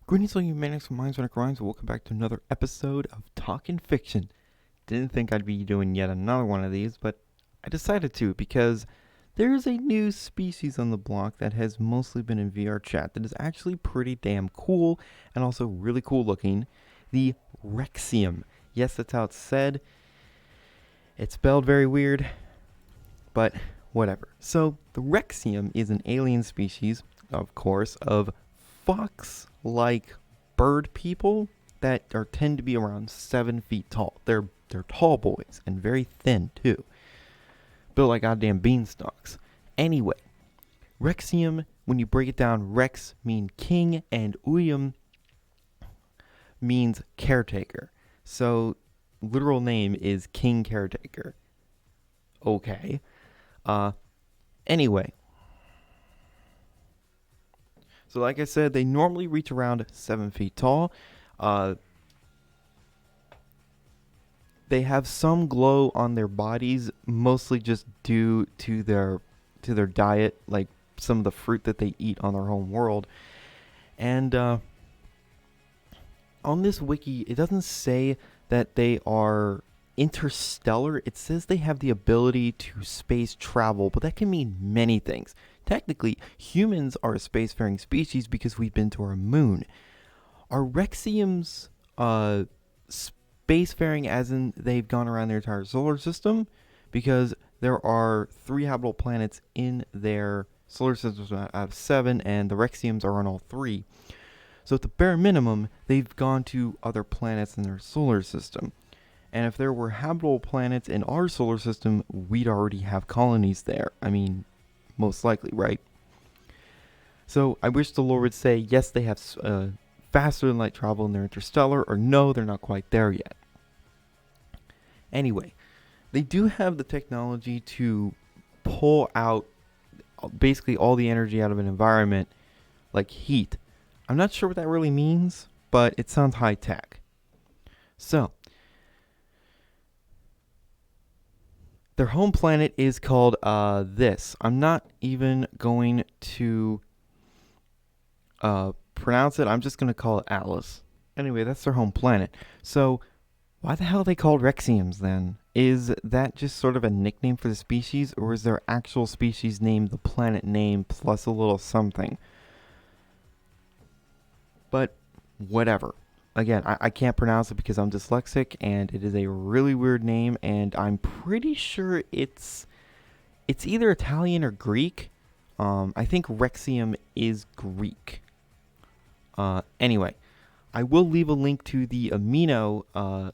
Greetings, all you maniacs and minds when it grinds. Welcome back to another episode of Talkin Fiction. Didn't think I'd be doing yet another one of these, but I decided to because there's a new species on the block that has mostly been in VR chat that is actually pretty damn cool and also really cool looking. The Rexouium. Yes, that's how it's said. It's spelled very weird, but whatever. So, the Rexouium is an alien species, of course, of fox-like bird people that tend to be around 7 feet tall. They're tall boys and very thin too, built like goddamn beanstalks. Anyway, Rexouium, when you break it down, Rex means king and Ouium means caretaker. So literal name is King Caretaker. Okay. Anyway, so like I said, they normally reach around 7 feet tall. They have some glow on their bodies, mostly just due to their diet, like some of the fruit that they eat on their home world. And on this wiki, it doesn't say that they are interstellar. It says they have the ability to space travel, but that can mean many things. Technically, humans are a spacefaring species because we've been to our moon. Are Rexouiums spacefaring as in they've gone around their entire solar system? Because there are 3 habitable planets in their solar system out of 7, and the Rexouiums are on all 3. So at the bare minimum, they've gone to other planets in their solar system. And if there were habitable planets in our solar system, we'd already have colonies there. I mean, most likely, right? So I wish the Lord would say, yes, they have faster than light travel and they're interstellar, or no, they're not quite there yet. Anyway, they do have the technology to pull out basically all the energy out of an environment, like heat. I'm not sure what that really means, but it sounds high tech. So, their home planet is called this. I'm not even going to pronounce it. I'm just going to call it Atlas. Anyway, that's their home planet. So, why the hell are they called Rexouiums then? Is that just sort of a nickname for the species, or is their actual species name the planet name plus a little something? But whatever. Again, I can't pronounce it because I'm dyslexic, and it is a really weird name, and I'm pretty sure it's either Italian or Greek. I think Rexouium is Greek. Anyway, I will leave a link to the Amino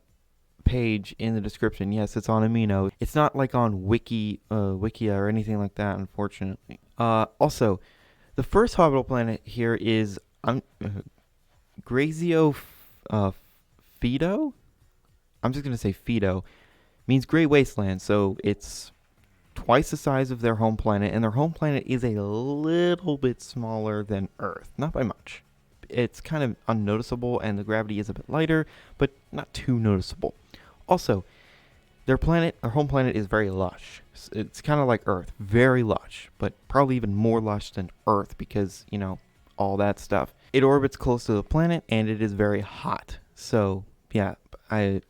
page in the description. Yes, it's on Amino. It's not like on Wikia or anything like that, unfortunately. Also, the first habitable planet here is Grazio Fido. I'm just gonna say Fido. Means Great Wasteland, so it's twice the size of their home planet, and their home planet is a little bit smaller than Earth, not by much. It's kind of unnoticeable, and the gravity is a bit lighter, but not too noticeable. Also, their home planet, is very lush. It's kind of like Earth, very lush, but probably even more lush than Earth because, all that stuff. It orbits close to the planet, and it is very hot. So, yeah, and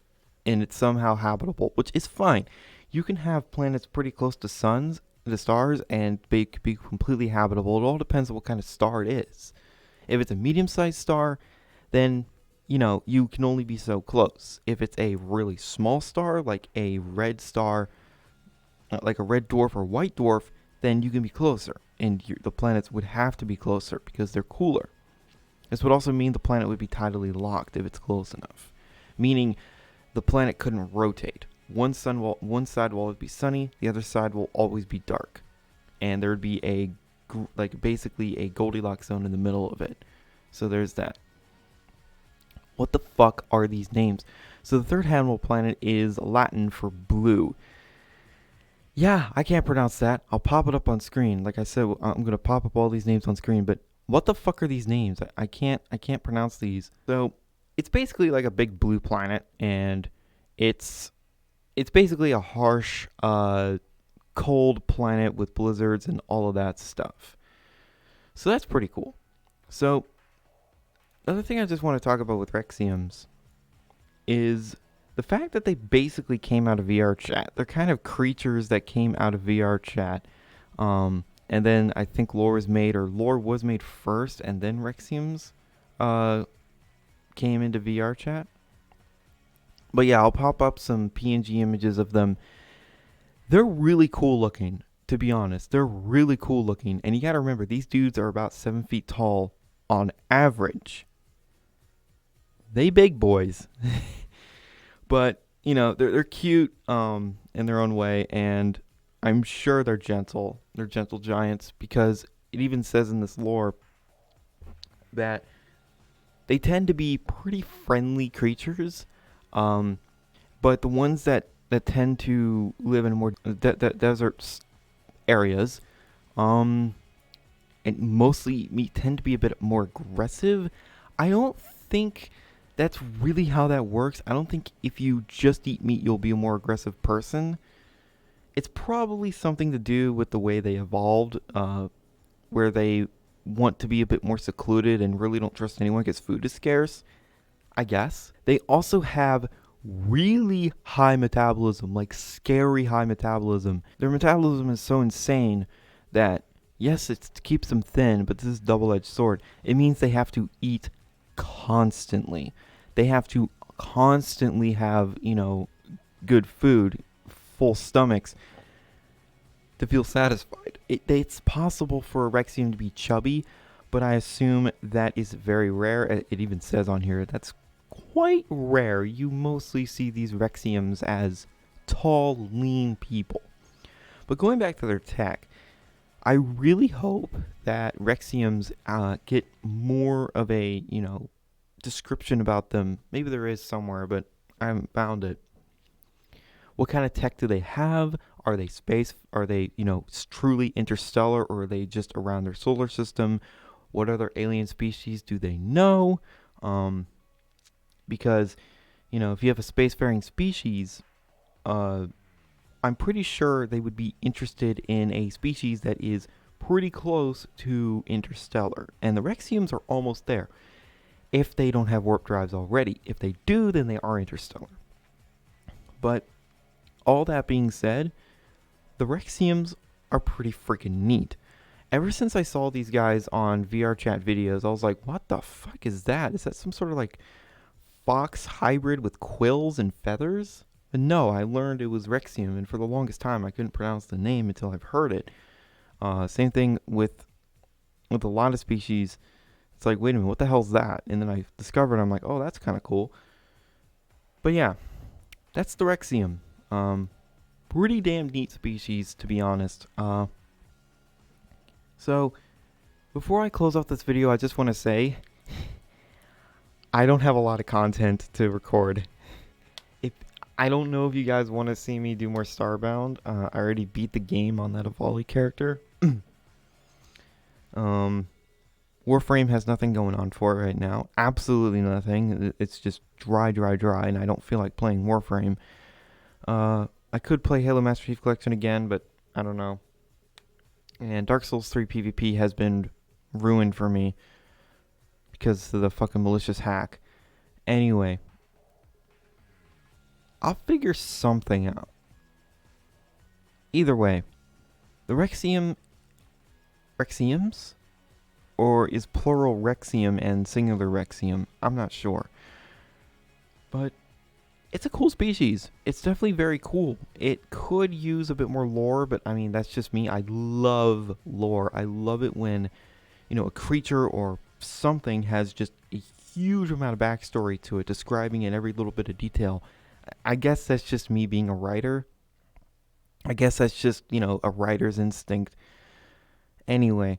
it's somehow habitable, which is fine. You can have planets pretty close to the stars, and they could be completely habitable. It all depends on what kind of star it is. If it's a medium-sized star, then, you can only be so close. If it's a really small star, like a red star, like a red dwarf or white dwarf, then you can be closer. And the planets would have to be closer because they're cooler. This would also mean the planet would be tidally locked if it's close enough. Meaning the planet couldn't rotate. One side will always be sunny, the other side will always be dark. And there would be basically a Goldilocks zone in the middle of it. So there's that. What the fuck are these names? So the third habitable planet is Latin for blue. Yeah, I can't pronounce that. I'll pop it up on screen. Like I said, I'm going to pop up all these names on screen, but what the fuck are these names? I can't pronounce these. So, it's basically like a big blue planet, and it's basically a harsh, cold planet with blizzards and all of that stuff. So that's pretty cool. So, The other thing I just want to talk about with Rexiums is the fact that they basically came out of VR chat. They're kind of creatures that came out of VR chat. And then I think lore was made first, and then Rexiums uh, came into VR chat. But yeah, I'll pop up some PNG images of them. They're really cool looking, to be honest. They're really cool looking. And you gotta remember, these dudes are about 7 feet tall on average. They big boys. But, they're cute in their own way, and I'm sure they're gentle. They're gentle giants because it even says in this lore that they tend to be pretty friendly creatures. Um, but the ones that tend to live in more desert areas, um, and mostly meat tend to be a bit more aggressive. I don't think that's really how that works. I don't think if you just eat meat, you'll be a more aggressive person. It's probably something to do with the way they evolved, where they want to be a bit more secluded and really don't trust anyone because food is scarce, I guess. They also have really high metabolism, like scary high metabolism. Their metabolism is so insane that, yes, it keeps them thin, but this is a double-edged sword. It means they have to eat constantly. They have to constantly have, good food, full stomachs to feel satisfied. It's possible for a Rexium to be chubby, but I assume that is very rare. It even says on here that's quite rare. You mostly see these Rexiums as tall, lean people. But going back to their tech, I really hope that Rexiums get more of a, description about them. Maybe there is somewhere, but I haven't found it. What kind of tech do they have? Are they space? Are they, truly interstellar, or are they just around their solar system? What other alien species do they know? Because, if you have a spacefaring species, I'm pretty sure they would be interested in a species that is pretty close to interstellar. And the Rexiums are almost there, if they don't have warp drives already. If they do, then they are interstellar. But all that being said, the Rexiums are pretty freaking neat. Ever since I saw these guys on VR chat videos, I was like, what the fuck is that? Is that some sort of like fox hybrid with quills and feathers? And no, I learned it was Rexium, and for the longest time I couldn't pronounce the name until I've heard it. Same thing with a lot of species. It's like, wait a minute, what the hell's that? And then I discovered, I'm like, oh, that's kind of cool. But yeah, that's the Rexium. Pretty damn neat species, to be honest. So, before I close off this video, I just want to say, I don't have a lot of content to record. I don't know if you guys want to see me do more Starbound. I already beat the game on that Avali character. Warframe has nothing going on for it right now. Absolutely nothing. It's just dry, and I don't feel like playing Warframe. I could play Halo Master Chief Collection again, but I don't know. And Dark Souls 3 PvP has been ruined for me because of the fucking malicious hack. Anyway, I'll figure something out. Either way, the Rexiums? Or is plural Rexium and singular Rexium? I'm not sure. But it's a cool species. It's definitely very cool. It could use a bit more lore, but I mean, that's just me. I love lore. I love it when, a creature or something has just a huge amount of backstory to it, describing it every little bit of detail. I guess that's just me being a writer. I guess that's just, a writer's instinct. Anyway,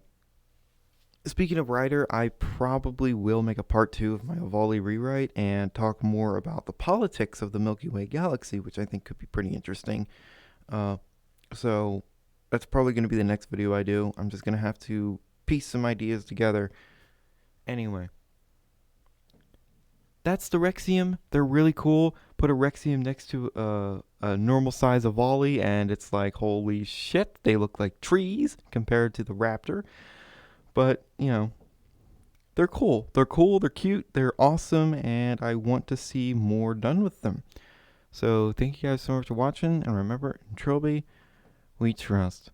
speaking of writer, I probably will make a part 2 of my Avali rewrite and talk more about the politics of the Milky Way galaxy, which I think could be pretty interesting. So that's probably going to be the next video I do. I'm just going to have to piece some ideas together. Anyway, that's the Rexium. They're really cool. Put a Rexium next to a normal size Avali, and it's like, holy shit, they look like trees compared to the Raptor. But, they're cool. They're cool, they're cute, they're awesome, and I want to see more done with them. So thank you guys so much for watching, and remember, in Trilby, we trust.